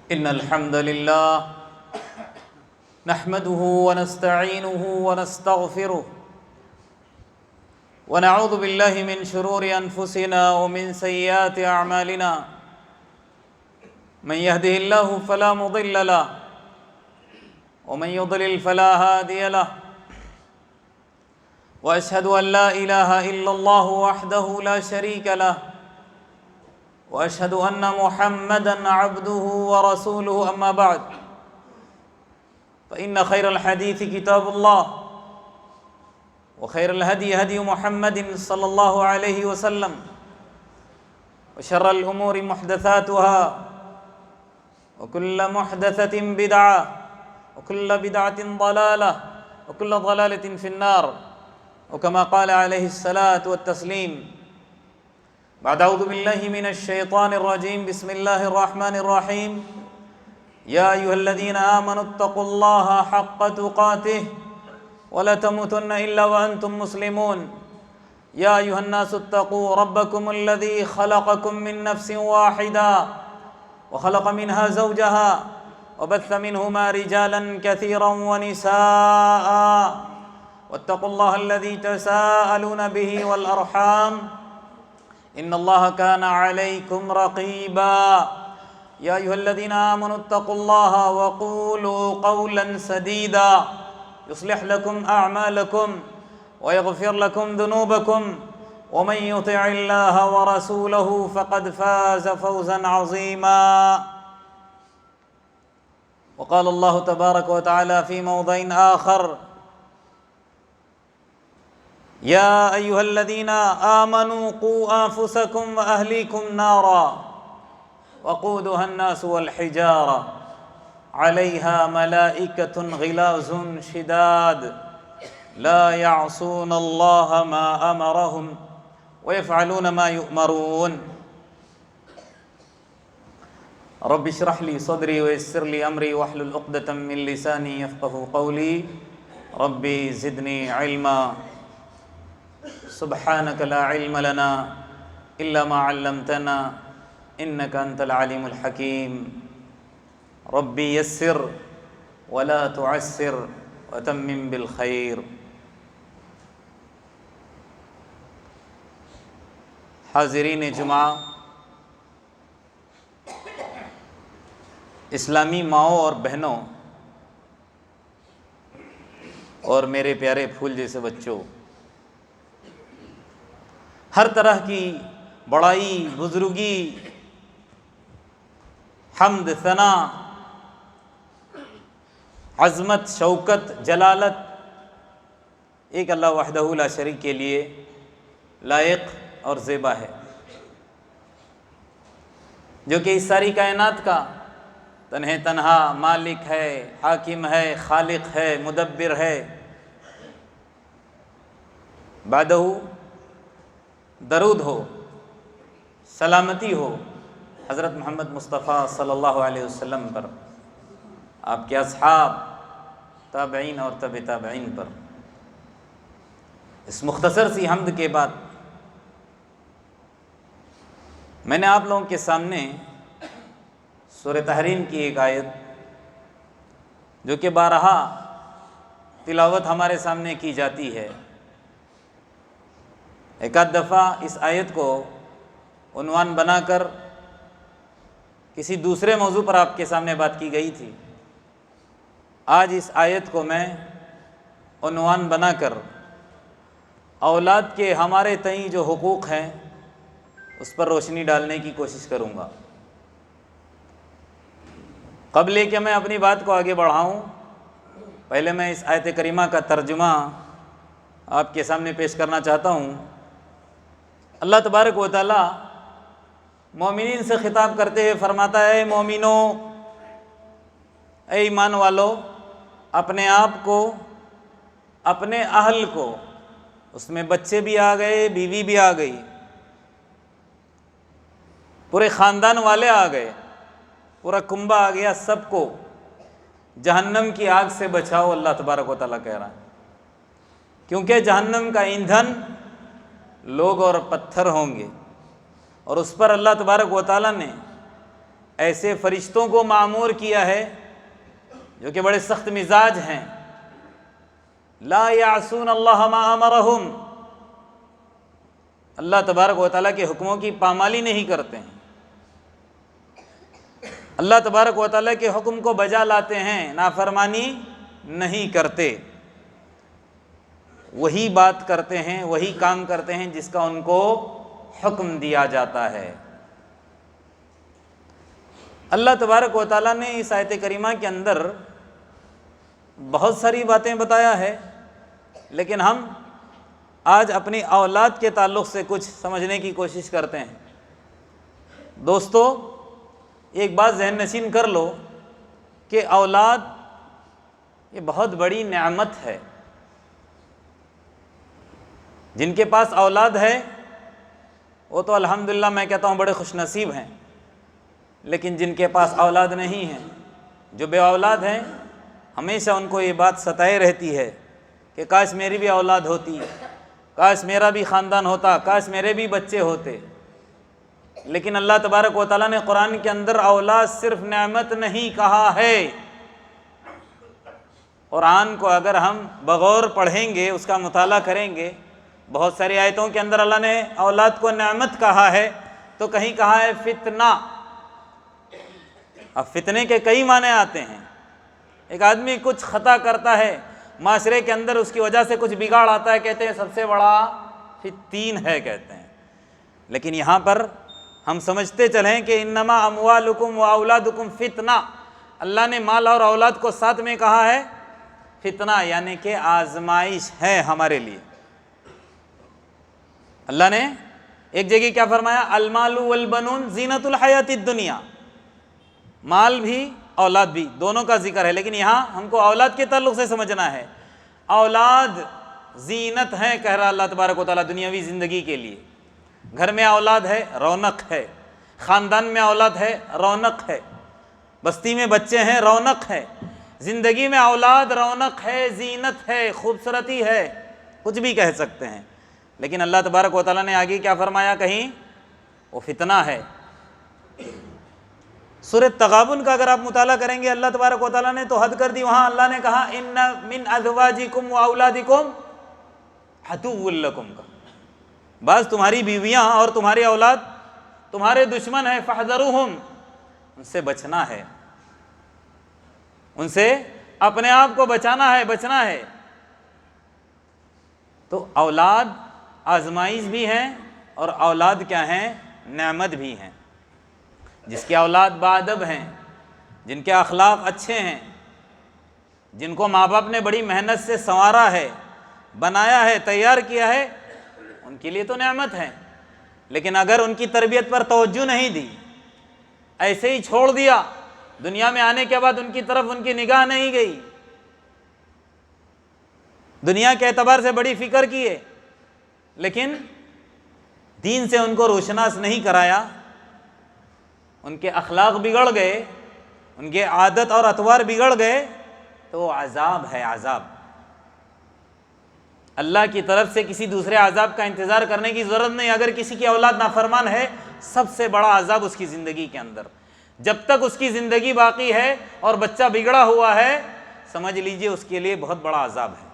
إن الحمد لله نحمده ونستعينه ونستغفره ونعوذ بالله من شرور أنفسنا ومن سيئات أعمالنا. من يهده الله فلا مضل له ومن يضلل فلا هادي له. وأشهد أن لا إله إلا الله وحده لا شريك له وأشهد أن محمدًا عبده ورسوله. أما بعد فإن خير الحديث كتاب الله وخير الهدي هدي محمد صلى الله عليه وسلم وشر الأمور محدثاتها وكل محدثة بدعة وكل بدعة ضلالة وكل ضلالة في النار. وكما قال عليه الصلاة والتسليم بعد أعوذ بالله من الشيطان الرجيم بسم الله الرحمن الرحيم. يا أيها الذين آمنوا اتقوا الله حق تقاته ولا تموتن إلا وأنتم مسلمون. يا أيها الناس اتقوا ربكم الذي خلقكم من نفس واحدة وخلق منها زوجها وبث منهما رجالا كثيرا ونساء واتقوا الله الذي تساءلون به والأرحام إن الله كان عليكم رقيبا. يا أيها الذين آمنوا اتقوا الله وقولوا قولا سديدا يصلح لكم أعمالكم ويغفر لكم ذنوبكم ومن يطع الله ورسوله فقد فاز فوزا عظيما. وقال الله تبارك وتعالى في موضع آخر يا أيها الذين آمنوا قوا أنفسكم وأهليكم نارا وقودها الناس والحجارة عليها ملائكة غلاظ شداد لا يعصون الله ما أمرهم ويفعلون ما يؤمرون. رب اشرح لي صدري ويسر لي أمري واحلل عقدة من لساني يفقهوا قولي. ربي زدني علما سبحانك لا علم لنا إلا ما علمتنا إنك أنت العليم الحكيم. ربي يسر ولا تعسر وتمم بالخير. حاضرین جمعہ، اسلامی ماؤں اور بہنوں اور میرے پیارے پھول جیسے بچوں، ہر طرح کی بڑائی، بزرگی، حمد، ثنا، عظمت، شوکت، جلالت ایک اللہ وحدہ لا شریک کے لیے لائق اور زیبا ہے، جو کہ اس ساری کائنات کا تنہا مالک ہے، حاکم ہے، خالق ہے، مدبر ہے. بعدہ درود ہو، سلامتی ہو حضرت محمد مصطفیٰ صلی اللہ علیہ وسلم پر، آپ کے اصحاب، تابعین اور تبع تابعین پر. اس مختصر سی حمد کے بعد میں نے آپ لوگوں کے سامنے سورہ تحریم کی ایک آیت، جو کہ بارہا تلاوت ہمارے سامنے کی جاتی ہے، ایک آدھ دفعہ اس آیت کو عنوان بنا کر کسی دوسرے موضوع پر آپ کے سامنے بات کی گئی تھی. آج اس آیت کو میں عنوان بنا کر اولاد کے ہمارے تئیں جو حقوق ہیں اس پر روشنی ڈالنے کی کوشش کروں گا. قبل کہ میں اپنی بات کو آگے بڑھاؤں، پہلے میں اس آیت کریمہ کا ترجمہ آپ کے سامنے پیش کرنا چاہتا ہوں. اللہ تبارک و تعالی مومنین سے خطاب کرتے ہوئے فرماتا ہے: مومنو، اے ایمان والو، اپنے آپ کو، اپنے اہل کو، اس میں بچے بھی آ گئے، بیوی بھی آ گئی، پورے خاندان والے آ گئے، پورا کنبہ آ گیا، سب کو جہنم کی آگ سے بچاؤ. اللہ تبارک و تعالیٰ کہہ رہا ہے، کیونکہ جہنم کا ایندھن لوگ اور پتھر ہوں گے، اور اس پر اللہ تبارک و تعالیٰ نے ایسے فرشتوں کو مامور کیا ہے جو کہ بڑے سخت مزاج ہیں، لا یعصون اللہ ما امرہم، اللہ تبارک و تعالیٰ کے حکموں کی پامالی نہیں کرتے ہیں، اللہ تبارک و تعالیٰ کے حکم کو بجا لاتے ہیں، نافرمانی نہیں کرتے، وہی بات کرتے ہیں، وہی کام کرتے ہیں جس کا ان کو حکم دیا جاتا ہے۔ اللہ تبارک و تعالیٰ نے اس آیت کریمہ کے اندر بہت ساری باتیں بتایا ہے، لیکن ہم آج اپنی اولاد کے تعلق سے کچھ سمجھنے کی کوشش کرتے ہیں۔ دوستو، ایک بات ذہن نشین کر لو کہ اولاد یہ بہت بڑی نعمت ہے۔ جن کے پاس اولاد ہے وہ تو الحمدللہ میں کہتا ہوں بڑے خوش نصیب ہیں، لیکن جن کے پاس اولاد نہیں ہیں، جو بے اولاد ہیں، ہمیشہ ان کو یہ بات ستائے رہتی ہے کہ کاش میری بھی اولاد ہوتی، کاش میرا بھی خاندان ہوتا، کاش میرے بھی بچے ہوتے۔ لیکن اللہ تبارک و تعالیٰ نے قرآن کے اندر اولاد صرف نعمت نہیں کہا ہے۔ قرآن کو اگر ہم بغور پڑھیں گے، اس کا مطالعہ کریں گے، بہت ساری آیتوں کے اندر اللہ نے اولاد کو نعمت کہا ہے، تو کہیں کہا ہے فتنہ۔ اب فتنے کے کئی معنی آتے ہیں۔ ایک آدمی کچھ خطا کرتا ہے، معاشرے کے اندر اس کی وجہ سے کچھ بگاڑ آتا ہے، کہتے ہیں سب سے بڑا فتین ہے کہتے ہیں۔ لیکن یہاں پر ہم سمجھتے چلیں کہ انما اموالکم و اولادکم فتنہ، اللہ نے مال اور اولاد کو ساتھ میں کہا ہے فتنہ، یعنی کہ آزمائش ہے ہمارے لیے۔ اللہ نے ایک جگہ کیا فرمایا؟ المال والبنون زینت الحیات الدنیا، مال بھی اولاد بھی دونوں کا ذکر ہے، لیکن یہاں ہم کو اولاد کے تعلق سے سمجھنا ہے۔ اولاد زینت ہے کہہ رہا اللہ تبارک و تعالیٰ دنیاوی زندگی کے لیے۔ گھر میں اولاد ہے رونق ہے، خاندان میں اولاد ہے رونق ہے، بستی میں بچے ہیں رونق ہے، زندگی میں اولاد رونق ہے، زینت ہے، خوبصورتی ہے، کچھ بھی کہہ سکتے ہیں۔ لیکن اللہ تبارک و تعالیٰ نے آگے کیا فرمایا؟ کہیں وہ فتنہ ہے۔ سورہ تغابن کا اگر آپ مطالعہ کریں گے، اللہ تبارک و تعالیٰ نے تو حد کر دی، وہاں اللہ نے کہا ان من ازواجکم و اولادکم عدو لکم کا، بعض تمہاری بیویاں اور تمہاری اولاد تمہارے دشمن ہیں، فاحذروہم، ان سے بچنا ہے، ان سے اپنے آپ کو بچانا ہے، بچنا ہے۔ تو اولاد آزمائش بھی ہیں اور اولاد کیا ہیں؟ نعمت بھی ہیں۔ جس کی اولاد باادب ہیں، جن کے اخلاق اچھے ہیں، جن کو ماں باپ نے بڑی محنت سے سنوارا ہے، بنایا ہے، تیار کیا ہے، ان کے لیے تو نعمت ہے۔ لیکن اگر ان کی تربیت پر توجہ نہیں دی، ایسے ہی چھوڑ دیا، دنیا میں آنے کے بعد ان کی طرف ان کی نگاہ نہیں گئی، دنیا کے اعتبار سے بڑی فکر کیے، لیکن دین سے ان کو روشناس نہیں کرایا، ان کے اخلاق بگڑ گئے، ان کے عادت اور اطوار بگڑ گئے، تو وہ عذاب ہے، عذاب۔ اللہ کی طرف سے کسی دوسرے عذاب کا انتظار کرنے کی ضرورت نہیں۔ اگر کسی کی اولاد نافرمان ہے، سب سے بڑا عذاب اس کی زندگی کے اندر، جب تک اس کی زندگی باقی ہے اور بچہ بگڑا ہوا ہے، سمجھ لیجئے اس کے لیے بہت بڑا عذاب ہے،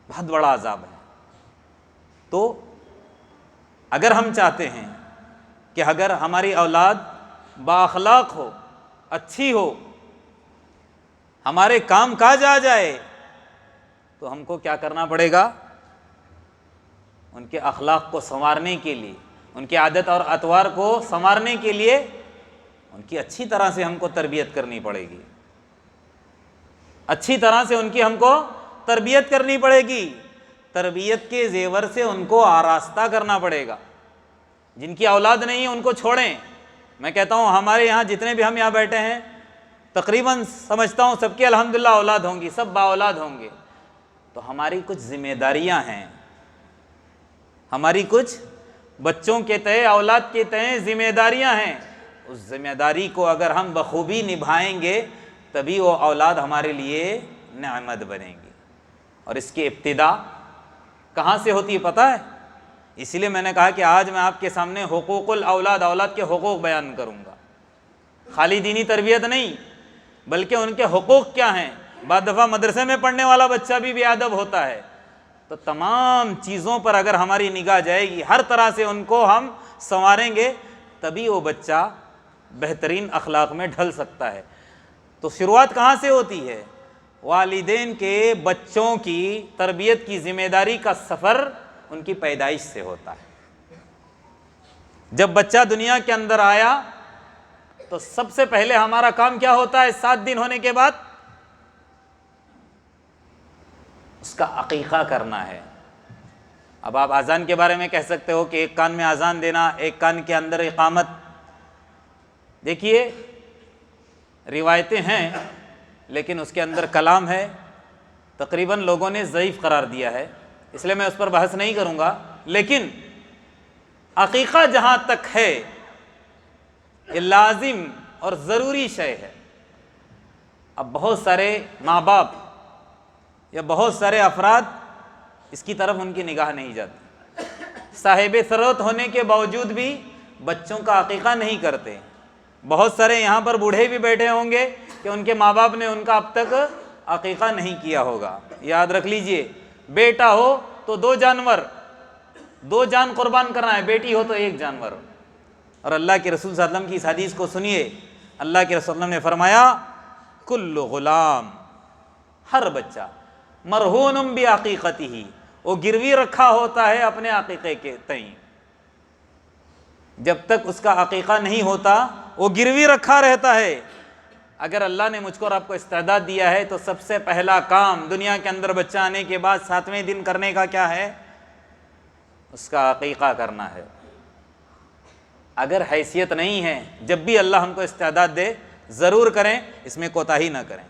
بہت بڑا عذاب ہے۔ تو اگر ہم چاہتے ہیں کہ اگر ہماری اولاد با اخلاق ہو، اچھی ہو، ہمارے کام کاج آ جائے، تو ہم کو کیا کرنا پڑے گا؟ ان کے اخلاق کو سنوارنے کے لیے، ان کی عادت اور اطوار کو سنوارنے کے لیے ان کی اچھی طرح سے ہم کو تربیت کرنی پڑے گی، اچھی طرح سے ان کی ہم کو تربیت کرنی پڑے گی، تربیت کے زیور سے ان کو آراستہ کرنا پڑے گا۔ جن کی اولاد نہیں ہے ان کو چھوڑیں۔ میں کہتا ہوں ہمارے یہاں جتنے بھی ہم یہاں بیٹھے ہیں، تقریباً سمجھتا ہوں سب کی الحمدللہ اولاد ہوں گی، سب با اولاد ہوں گے۔ تو ہماری کچھ ذمہ داریاں ہیں، ہماری کچھ بچوں کے تئیں، اولاد کے تئیں ذمہ داریاں ہیں۔ اس ذمہ داری کو اگر ہم بخوبی نبھائیں گے، تبھی وہ اولاد ہمارے لیے نعمت بنے گی۔ اور اس کی ابتدا کہاں سے ہوتی ہے پتہ ہے؟ اسی لیے میں نے کہا کہ آج میں آپ کے سامنے حقوق الاولاد، اولاد کے حقوق بیان کروں گا۔ خالی دینی تربیت نہیں بلکہ ان کے حقوق کیا ہیں. بعض دفعہ مدرسے میں پڑھنے والا بچہ بھی بے ادب ہوتا ہے. تو تمام چیزوں پر اگر ہماری نگاہ جائے گی، ہر طرح سے ان کو ہم سنواریں گے، تبھی وہ بچہ بہترین اخلاق میں ڈھل سکتا ہے. تو شروعات کہاں سے ہوتی ہے؟ والدین کے بچوں کی تربیت کی ذمہ داری کا سفر ان کی پیدائش سے ہوتا ہے. جب بچہ دنیا کے اندر آیا تو سب سے پہلے ہمارا کام کیا ہوتا ہے؟ 7 دن ہونے کے بعد اس کا عقیقہ کرنا ہے. اب آپ اذان کے بارے میں کہہ سکتے ہو کہ ایک کان میں اذان دینا، ایک کان کے اندر اقامت. دیکھیے روایتیں ہیں لیکن اس کے اندر کلام ہے، تقریباً لوگوں نے ضعیف قرار دیا ہے، اس لیے میں اس پر بحث نہیں کروں گا. لیکن عقیقہ جہاں تک ہے یہ لازم اور ضروری شے ہے. اب بہت سارے ماں باپ یا بہت سارے افراد اس کی طرف ان کی نگاہ نہیں جاتی، صاحب ثروت ہونے کے باوجود بھی بچوں کا عقیقہ نہیں کرتے. بہت سارے یہاں پر بوڑھے بھی بیٹھے ہوں گے کہ ان کے ماں باپ نے ان کا اب تک عقیقہ نہیں کیا ہوگا. یاد رکھ لیجئے، بیٹا ہو تو 2 جانور، 2 جان قربان کرنا ہے، بیٹی ہو تو 1 جانور. اور اللہ کے رسول صلی اللہ علیہ وسلم کی اس حدیث کو سنیے. اللہ کے رسول صلی اللہ علیہ وسلم نے فرمایا کل غلام، ہر بچہ مرہون بعقیقتہ، وہ گروی رکھا ہوتا ہے اپنے عقیقے کے تئیں. جب تک اس کا عقیقہ نہیں ہوتا وہ گروی رکھا رہتا ہے. اگر اللہ نے مجھ کو اور آپ کو استعداد دیا ہے تو سب سے پہلا کام دنیا کے اندر بچہ آنے کے بعد 7ویں دن کرنے کا کیا ہے؟ اس کا عقیقہ کرنا ہے. اگر حیثیت نہیں ہے، جب بھی اللہ ہم کو استعداد دے ضرور کریں، اس میں کوتاہی نہ کریں.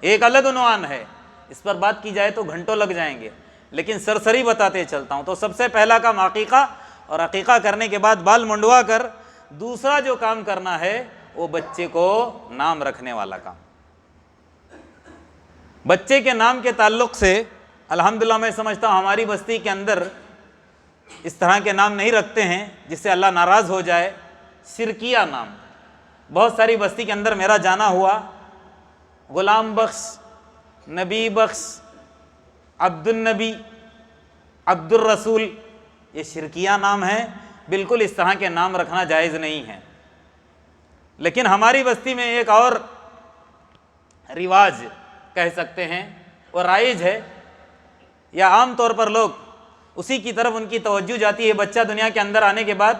ایک الگ عنوان ہے، اس پر بات کی جائے تو گھنٹوں لگ جائیں گے، لیکن سرسری بتاتے چلتا ہوں. تو سب سے پہلا کام عقیقہ، اور عقیقہ کرنے کے بعد بال منڈوا کر دوسرا جو کام کرنا ہے وہ بچے کو نام رکھنے والا کام. بچے کے نام کے تعلق سے الحمدللہ میں سمجھتا ہوں ہماری بستی کے اندر اس طرح کے نام نہیں رکھتے ہیں جس سے اللہ ناراض ہو جائے. شرکیہ نام بہت ساری بستی کے اندر میرا جانا ہوا. غلام بخش، نبی بخش، عبد النبی، عبد الرسول، یہ شرکیہ نام ہیں. بالکل اس طرح کے نام رکھنا جائز نہیں ہے. لیکن ہماری بستی میں ایک اور رواج کہہ سکتے ہیں وہ رائج ہے، یا عام طور پر لوگ اسی کی طرف ان کی توجہ جاتی ہے. بچہ دنیا کے اندر آنے کے بعد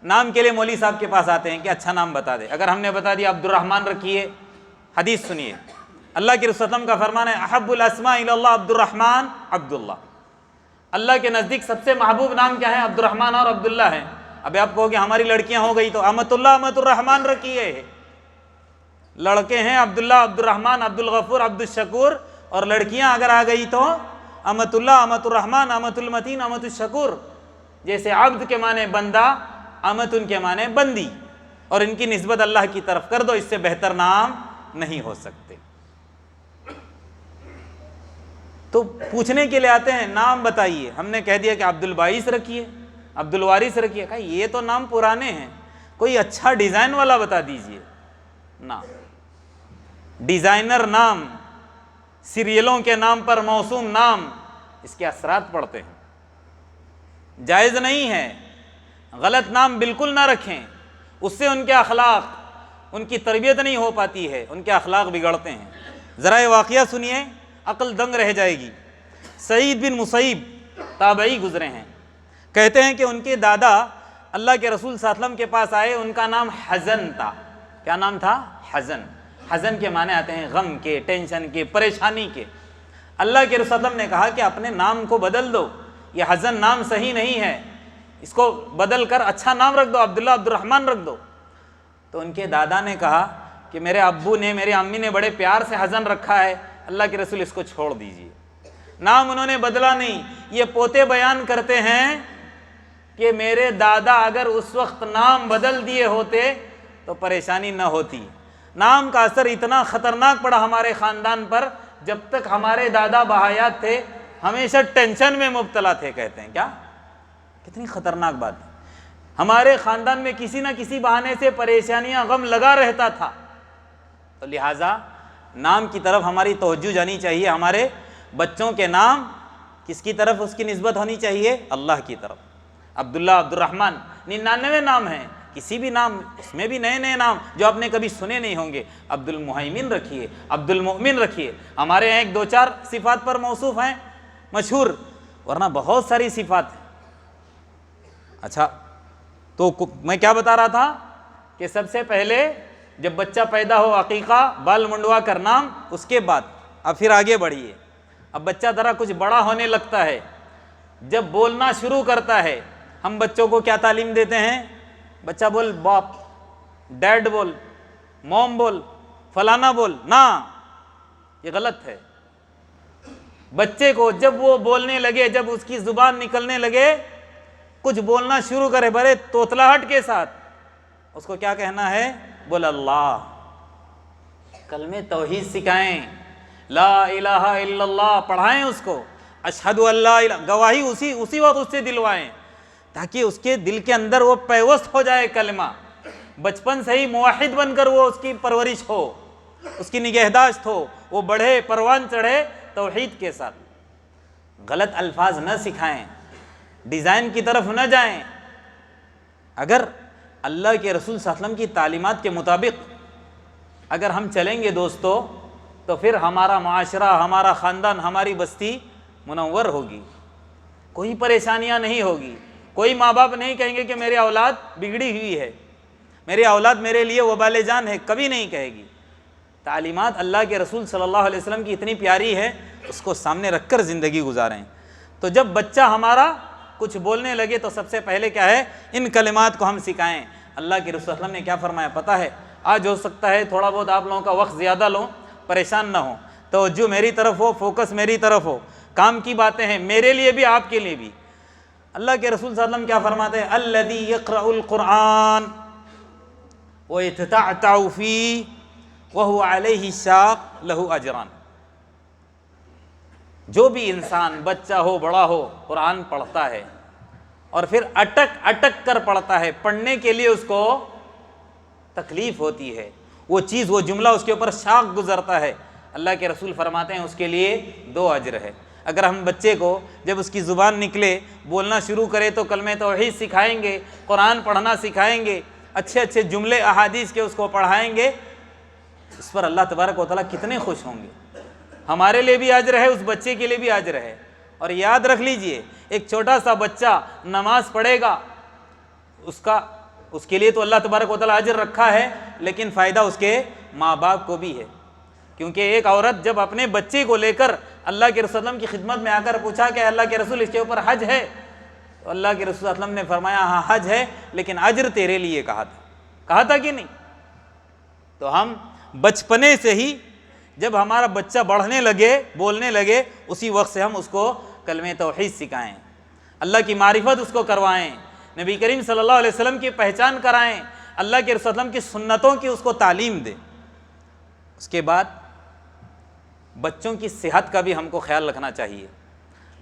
نام کے لیے مولوی صاحب کے پاس آتے ہیں کہ اچھا نام بتا دے. اگر ہم نے بتا دیا عبد الرحمن رکھیے، حدیث سنیے، اللہ کے رسول صلی اللہ علیہ وسلم کا فرمان ہے احب الاسماء الی اللہ عبد الرحمن عبداللہ. اللہ کے نزدیک سب سے محبوب نام کیا ہے؟ عبد الرحمن اور عبداللہ ہیں. ابھی آپ کہو کہ ہماری لڑکیاں ہو گئی تو امت اللہ امت الرحمن رکھیے. لڑکے ہیں عبداللہ، عبد الرحمن، عبد الغفور، عبد الشکور، اور لڑکیاں اگر آ گئی تو امت اللہ، امت الرحمن، امت المتین، امت الشکور. جیسے عبد کے معنی بندہ، امت ان کے معنی بندی، اور ان کی نسبت اللہ کی طرف کر دو. اس سے بہتر نام نہیں ہو سکتے. تو پوچھنے کے لیے آتے ہیں نام بتائیے. ہم نے کہہ دیا کہ عبد الباعث رکھیے، عبد الوارث رکھیے. کہا یہ تو نام پرانے ہیں، کوئی اچھا ڈیزائن والا بتا دیجئے. نہ، ڈیزائنر نام، سیریلوں کے نام پر موسوم نام، اس کے اثرات پڑتے ہیں، جائز نہیں ہے. غلط نام بالکل نہ رکھیں، اس سے ان کے اخلاق، ان کی تربیت نہیں ہو پاتی ہے، ان کے اخلاق بگڑتے ہیں. ذرا یہ واقعہ سنیے، عقل دنگ رہ جائے گی. سعید بن مسیب تابعی گزرے ہیں. کہتے ہیں کہ ان کے دادا اللہ کے رسول صلی اللہ علیہ وسلم کے پاس آئے. ان کا نام حزن تھا. کیا نام تھا؟ حزن. حزن کے معنی آتے ہیں غم کے، ٹینشن کے، پریشانی کے. اللہ کے رسول صلی اللہ علیہ وسلم نے کہا کہ اپنے نام کو بدل دو، یہ حزن نام صحیح نہیں ہے، اس کو بدل کر اچھا نام رکھ دو، عبداللہ، عبد الرحمن رکھ دو. تو ان کے دادا نے کہا کہ میرے ابو نے، میری امی نے بڑے پیار سے حزن رکھا ہے، اللہ کے رسول اس کو چھوڑ دیجیے. نام انہوں نے بدلا نہیں. یہ پوتے بیان کرتے ہیں کہ میرے دادا اگر اس وقت نام بدل دیے ہوتے تو پریشانی نہ ہوتی. نام کا اثر اتنا خطرناک پڑا ہمارے خاندان پر، جب تک ہمارے دادا بحیات تھے ہمیشہ ٹینشن میں مبتلا تھے. کہتے ہیں کیا، کتنی خطرناک بات ہے. ہمارے خاندان میں کسی نہ کسی بہانے سے پریشانیاں غم لگا رہتا تھا، تو لہٰذا نام کی طرف ہماری توجہ جانی چاہیے۔ ہمارے بچوں کے نام کس کی طرف اس کی نسبت ہونی چاہیے؟ اللہ کی طرف۔ عبداللہ، عبد الرحمن، 99 نام ہیں، کسی بھی نام، اس میں بھی نئے نئے نام جو آپ نے کبھی سنے نہیں ہوں گے۔ عبد المہیمن رکھیے، عبد المؤمن رکھیے۔ ہمارے یہاں ایک دو چار صفات پر موصوف ہیں مشہور، ورنہ بہت ساری صفات ہیں۔ اچھا، تو میں کیا بتا رہا تھا کہ سب سے پہلے جب بچہ پیدا ہو عقیقہ، بال منڈوا کر نام، اس کے بعد اب پھر آگے بڑھیے۔ اب بچہ ذرا کچھ بڑا ہونے لگتا ہے، جب بولنا شروع کرتا ہے، ہم بچوں کو کیا تعلیم دیتے ہیں؟ بچہ بول باپ، ڈیڈ بول، موم بول، فلانا بول، نہ، یہ غلط ہے۔ بچے کو جب وہ بولنے لگے، جب اس کی زبان نکلنے لگے، کچھ بولنا شروع کرے بڑے توتلاہٹ کے ساتھ، اس کو کیا کہنا ہے؟ بول اللہ، کلمہ توحید سکھائیں، لا الہ الا اللہ پڑھائیں اس کو، اشہد ان لا الہ، گواہی اسی وقت اس سے دلوائیں، تاکہ اس کے دل کے اندر وہ پیوست ہو جائے کلمہ، بچپن سے ہی موحد بن کر وہ اس کی پرورش ہو، اس کی نگہداشت ہو، وہ بڑھے، پروان چڑھے توحید کے ساتھ۔ غلط الفاظ نہ سکھائیں، ڈیزائن کی طرف نہ جائیں۔ اگر اللہ کے رسول صلی اللہ علیہ وسلم کی تعلیمات کے مطابق اگر ہم چلیں گے دوستو، تو پھر ہمارا معاشرہ، ہمارا خاندان، ہماری بستی منور ہوگی، کوئی پریشانیاں نہیں ہوگی۔ کوئی ماں باپ نہیں کہیں گے کہ میری اولاد بگڑی ہوئی ہے، میری اولاد میرے لیے وبال جان ہے، کبھی نہیں کہے گی۔ تعلیمات اللہ کے رسول صلی اللہ علیہ وسلم کی اتنی پیاری ہے، اس کو سامنے رکھ کر زندگی گزاریں۔ تو جب بچہ ہمارا کچھ بولنے لگے تو سب سے پہلے کیا ہے؟ ان کلمات کو ہم سکھائیں۔ اللہ کے رسول صلی اللہ علیہ وسلم نے کیا فرمایا پتہ ہے؟ آج ہو سکتا ہے تھوڑا بہت آپ لوگوں کا وقت زیادہ لوں، پریشان نہ ہو، توجہ میری طرف ہو، فوکس میری طرف ہو، کام کی باتیں ہیں میرے لیے بھی، آپ کے لیے بھی۔ اللہ کے رسول صلی اللہ علیہ وسلم کیا فرماتے ہیں؟ الذی یقرأ القرآن ویتتعتع فیہ وہو علیہ شاق لہ اجران۔ جو بھی انسان، بچہ ہو بڑا ہو، قرآن پڑھتا ہے اور پھر اٹک اٹک کر پڑھتا ہے، پڑھنے کے لیے اس کو تکلیف ہوتی ہے، وہ چیز، وہ جملہ اس کے اوپر شاق گزرتا ہے، اللہ کے رسول فرماتے ہیں اس کے لیے 2 اجر ہے۔ اگر ہم بچے کو جب اس کی زبان نکلے، بولنا شروع کرے تو کلمہ توحید سکھائیں گے، قرآن پڑھنا سکھائیں گے، اچھے اچھے جملے احادیث کے اس کو پڑھائیں گے، اس پر اللہ تبارک و تعالیٰ کتنے خوش ہوں گے۔ ہمارے لیے بھی اجر ہے، اس بچے کے لیے بھی اجر ہے۔ اور یاد رکھ لیجئے، ایک چھوٹا سا بچہ نماز پڑھے گا، اس کے لیے تو اللہ تبارک و تعالیٰ اجر رکھا ہے، لیکن فائدہ اس کے ماں باپ کو بھی ہے۔ کیونکہ ایک عورت جب اپنے بچے کو لے کر اللہ کے رسول صلی اللہ علیہ وسلم کی خدمت میں آ کر پوچھا کہ اللہ کے رسول اس کے اوپر حج ہے، تو اللہ کے رسول صلی اللہ علیہ وسلم نے فرمایا ہاں حج ہے، لیکن اجر تیرے لیے کہا تھا کہ نہیں؟ تو ہم بچپنے سے ہی جب ہمارا بچہ بڑھنے لگے، بولنے لگے، اسی وقت سے ہم اس کو کلمہ توحید سکھائیں، اللہ کی معرفت اس کو کروائیں، نبی کریم صلی اللہ علیہ وسلم کی پہچان کرائیں، اللہ کے رسول صلی اللہ علیہ وسلم کی سنتوں کی اس کو تعلیم دیں۔ اس کے بعد بچوں کی صحت کا بھی ہم کو خیال رکھنا چاہیے۔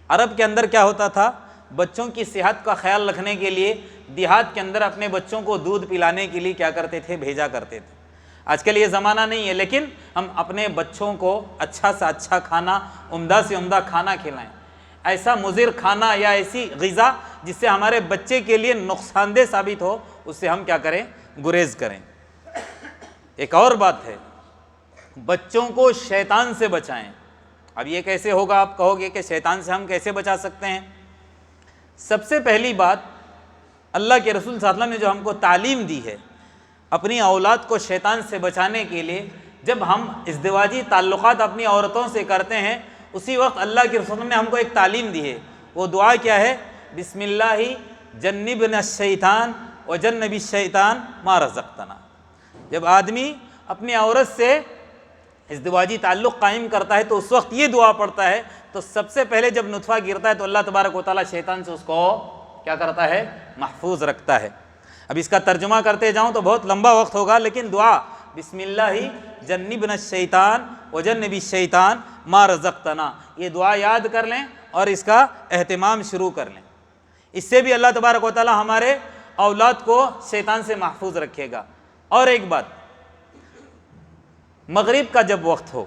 عرب کے اندر کیا ہوتا تھا؟ بچوں کی صحت کا خیال رکھنے کے لیے دیہات کے اندر اپنے بچوں کو دودھ پلانے کے لیے کیا کرتے تھے؟ بھیجا کرتے تھے۔ آج کل یہ زمانہ نہیں ہے، لیکن ہم اپنے بچوں کو اچھا سے اچھا کھانا، عمدہ سے عمدہ کھانا کھلائیں، ایسا مضر کھانا یا ایسی غذا جس سے ہمارے بچے کے لیے نقصان دہ ثابت ہو، اس سے ہم کیا کریں؟ گریز کریں۔ ایک اور بات ہے، بچوں کو شیطان سے بچائیں۔ اب یہ کیسے ہوگا؟ آپ کہو گے کہ شیطان سے ہم کیسے بچا سکتے ہیں؟ سب سے پہلی بات، اللہ کے رسول صلی اللہ علیہ وسلم نے جو ہم کو تعلیم دی ہے اپنی اولاد کو شیطان سے بچانے کے لیے، جب ہم ازدواجی تعلقات اپنی عورتوں سے کرتے ہیں، اسی وقت اللہ کے رسول نے ہم کو ایک تعلیم دی ہے۔ وہ دعا کیا ہے؟ بسم اللہ جنبنا الشیطان وجنب الشیطان ما رزقتنا۔ جب آدمی اپنی عورت سے ازدواجی تعلق قائم کرتا ہے تو اس وقت یہ دعا پڑھتا ہے، تو سب سے پہلے جب نطفہ گرتا ہے تو اللہ تبارک و تعالیٰ شیطان سے اس کو کیا کرتا ہے؟ محفوظ رکھتا ہے۔ اب اس کا ترجمہ کرتے جاؤں تو بہت لمبا وقت ہوگا، لیکن دعا بسم اللہ جنبنا الشیطان وجنب الشیطان ما رزقتنا، یہ دعا یاد کر لیں اور اس کا اہتمام شروع کر لیں۔ اس سے بھی اللہ تبارک و تعالیٰ ہمارے اولاد کو شیطان سے محفوظ رکھے گا۔ اور ایک بات، مغرب کا جب وقت ہو،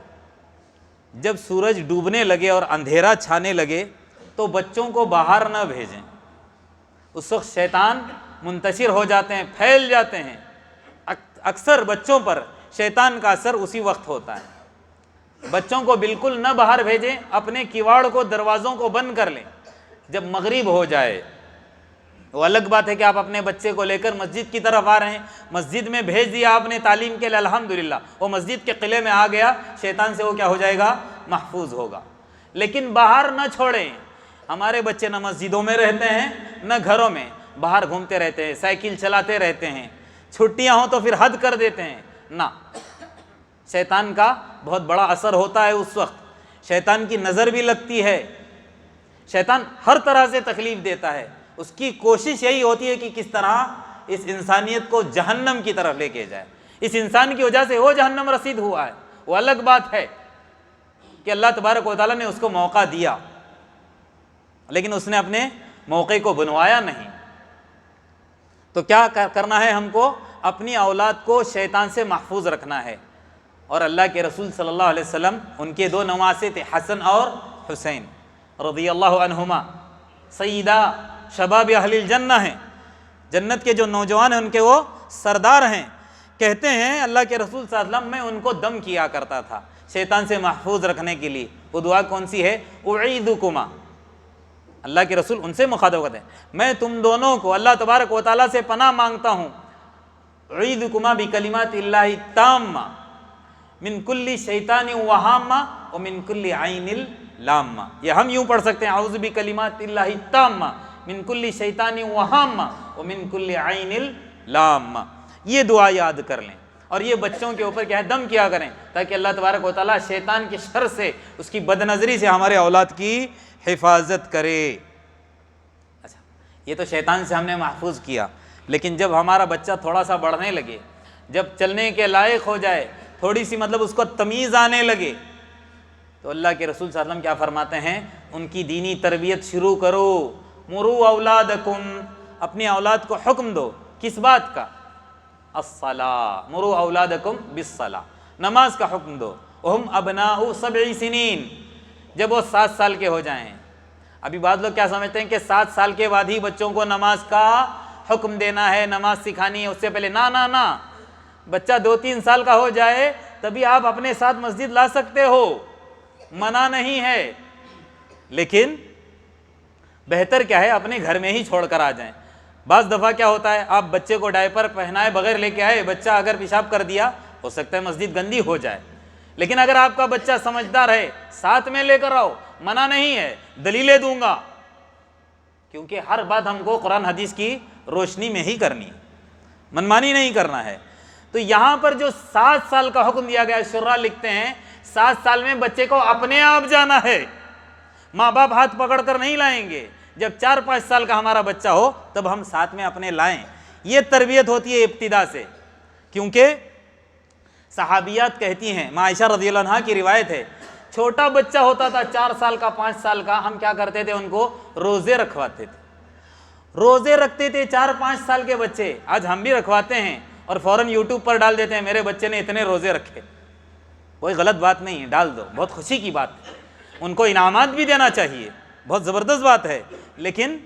جب سورج ڈوبنے لگے اور اندھیرا چھانے لگے تو بچوں کو باہر نہ بھیجیں، اس وقت شیطان منتشر ہو جاتے ہیں، پھیل جاتے ہیں۔ اکثر بچوں پر شیطان کا اثر اسی وقت ہوتا ہے۔ بچوں کو بالکل نہ باہر بھیجیں، اپنے کیواڑ کو، دروازوں کو بند کر لیں۔ جب مغرب ہو جائے، وہ الگ بات ہے کہ آپ اپنے بچے کو لے کر مسجد کی طرف آ رہے ہیں، مسجد میں بھیج دیا آپ نے تعلیم کے لیے، الحمدللہ وہ مسجد کے قلعے میں آ گیا، شیطان سے وہ کیا ہو جائے گا؟ محفوظ ہوگا۔ لیکن باہر نہ چھوڑیں۔ ہمارے بچے نہ مسجدوں میں رہتے ہیں نہ گھروں میں، باہر گھومتے رہتے ہیں، سائیکل چلاتے رہتے ہیں، چھٹیاں ہوں تو پھر حد کر دیتے ہیں۔ نہ، شیطان کا بہت بڑا اثر ہوتا ہے اس وقت، شیطان کی نظر بھی لگتی ہے، شیطان ہر طرح سے تکلیف دیتا ہے۔ اس کی کوشش یہی ہوتی ہے کہ کس طرح اس انسانیت کو جہنم کی طرف لے کے جائے۔ اس انسان کی وجہ سے وہ جہنم رسید ہوا ہے، وہ الگ بات ہے کہ اللہ تبارک و تعالیٰ نے اس کو موقع دیا، لیکن اس نے اپنے موقع کو بنوایا نہیں۔ تو کیا کرنا ہے ہم کو؟ اپنی اولاد کو شیطان سے محفوظ رکھنا ہے۔ اور اللہ کے رسول صلی اللہ علیہ وسلم، ان کے دو نواسے تھے، حسن اور حسین رضی اللہ عنہما، سیدہ شباب اہل الجنہ ہیں، جنت کے جو نوجوان ہیں ان کے وہ سردار ہیں۔ کہتے ہیں اللہ کے رسول صلی اللہ علیہ وسلم، میں ان کو دم کیا کرتا تھا شیطان سے محفوظ رکھنے کے لیے۔ وہ دعا کون سی ہے؟ اعیذکما، اللہ کے رسول ان سے مخاطب کرتے ہیں، میں تم دونوں کو اللہ تبارک و تعالیٰ سے پناہ مانگتا ہوں، اعیذکما بکلمات اللہ التامہ من کل شیطان وہامہ ومن کل عین لامہ۔ یہ ہم یوں پڑھ سکتے ہیں، اعوذ بکلمات اللہ التامہ من کل شیطان وہامہ ومن کل عین لامہ۔ یہ دعا یاد کر لیں، اور یہ بچوں کے اوپر کیا ہے؟ دم کیا کریں، تاکہ اللہ تبارک و تعالیٰ شیطان کے شر سے، اس کی بد نظری سے ہمارے اولاد کی حفاظت کرے۔ اچھا، یہ تو شیطان سے ہم نے محفوظ کیا، لیکن جب ہمارا بچہ تھوڑا سا بڑھنے لگے، جب چلنے کے لائق ہو جائے، تھوڑی سی اس کو تمیز آنے لگے، تو اللہ کے رسول صلی اللہ علیہ وسلم کیا فرماتے ہیں؟ ان کی دینی تربیت شروع کرو۔ مروا اولادکم، اپنی اولاد کو حکم دو، کس بات کا؟ الصلاۃ، مروا اولادکم بالصلاۃ، نماز کا حکم دو۔ وہم ابناء 7 سنین، جب وہ 7 سال کے ہو جائیں۔ ابھی بعض لوگ کیا سمجھتے ہیں کہ 7 سال کے بعد ہی بچوں کو نماز کا حکم دینا ہے، نماز سکھانی ہے، اس سے پہلے نہ، بچہ 2-3 سال کا ہو جائے تبھی آپ اپنے ساتھ مسجد لا سکتے ہو، منع نہیں ہے، لیکن بہتر کیا ہے؟ اپنے گھر میں ہی چھوڑ کر آ جائیں۔ بعض دفعہ کیا ہوتا ہے، آپ بچے کو ڈائپر پہنائے بغیر لے کے آئے، بچہ اگر پیشاب کر دیا، ہو سکتا ہے مسجد گندی ہو جائے، لیکن اگر آپ کا بچہ سمجھدار ہے، ساتھ میں لے کر آؤ، منع نہیں ہے، دلیلیں دوں گا، کیونکہ ہر بات ہم کو قرآن حدیث کی روشنی میں ہی کرنی ہے، منمانی نہیں کرنا ہے۔ تو یہاں پر جو 7 سال کا حکم دیا گیا ہے، شراح لکھتے ہیں 7 سال میں بچے کو اپنے آپ جانا ہے، ماں باپ ہاتھ پکڑ کر نہیں لائیں گے۔ جب 4-5 سال کا ہمارا بچہ ہو تب ہم ساتھ میں اپنے لائیں۔ یہ تربیت ہوتی ہے ابتدا سے، کیونکہ صحابیات کہتی ہیں، ماں عائشہ رضی اللہ عنہا کی روایت ہے، چھوٹا بچہ ہوتا تھا 4 سال کا 5 سال کا، ہم کیا کرتے تھے؟ ان کو روزے رکھواتے تھے، روزے رکھتے تھے 4-5 سال کے بچے۔ آج ہم بھی رکھواتے ہیں اور فوراً یوٹیوب پر ڈال دیتے ہیں، میرے بچے نے اتنے روزے رکھے۔ کوئی غلط بات نہیں ہے، ڈال دو، بہت خوشی کی بات ہے، ان کو انعامات بھی دینا چاہیے، بہت زبردست بات ہے۔ لیکن